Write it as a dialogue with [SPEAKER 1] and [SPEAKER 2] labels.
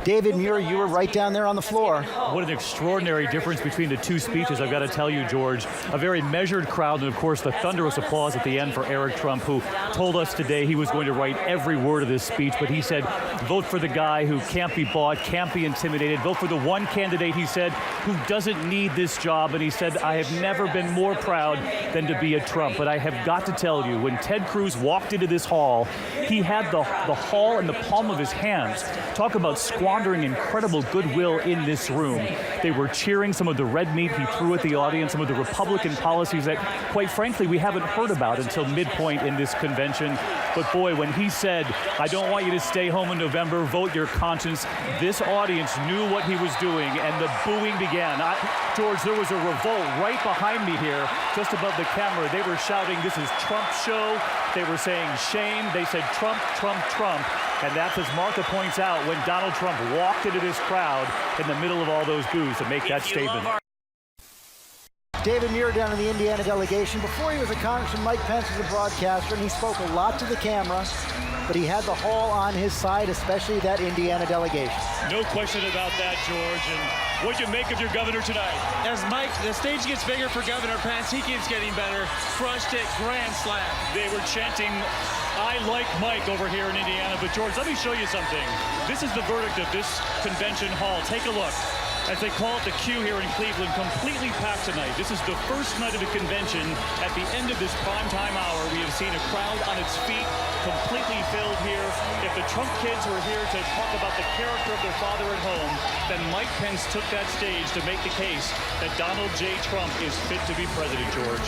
[SPEAKER 1] David Muir, you were right down there on the floor.
[SPEAKER 2] What an extraordinary difference between the two speeches, I've got to tell you, George. A very measured crowd, and of course the thunderous applause at the end for Eric Trump, who told us today he was going to write every word of this speech, but he said, vote for the guy who can't be bought, can't be intimidated, vote for the one candidate, he said, who doesn't need this job, and he said, I have never been more proud than to be a Trump. But I have got to tell you, when Ted Cruz walked into this hall, he had the hall in the palm of his hands. Talk about squandering incredible goodwill in this room. They were cheering some of the red meat he threw at the audience, some of the Republican policies that, quite frankly, we haven't heard about until midpoint in this convention. But boy, when he said, I don't want you to stay home in November, vote your conscience, this audience knew what he was doing, and the booing began. George, there was a revolt right behind me here, just above the camera. They were shouting, this is Trump's show. They were saying shame. They said Trump, Trump, Trump. And that's, as Martha points out, when Donald Trump walked into this crowd in the middle of all those boos to make that statement.
[SPEAKER 1] David Muir down in the Indiana delegation. Before he was a congressman, Mike Pence was a broadcaster, and he spoke a lot to the camera, but he had the hall on his side, especially that Indiana delegation.
[SPEAKER 3] No question about that, George. And what'd you make of your governor tonight?
[SPEAKER 4] As Mike, the stage gets bigger for Governor Pence, he keeps getting better. Crushed it, grand slam.
[SPEAKER 3] They were chanting, I like Mike over here in Indiana. But George, let me show you something. This is the verdict of this convention hall. Take a look. As they call it the Q here in Cleveland, completely packed tonight. This is the first night of the convention. At the end of this primetime hour, we have seen a crowd on its feet, completely filled here. If the Trump kids were here to talk about the character of their father at home, then Mike Pence took that stage to make the case that Donald J. Trump is fit to be president, George.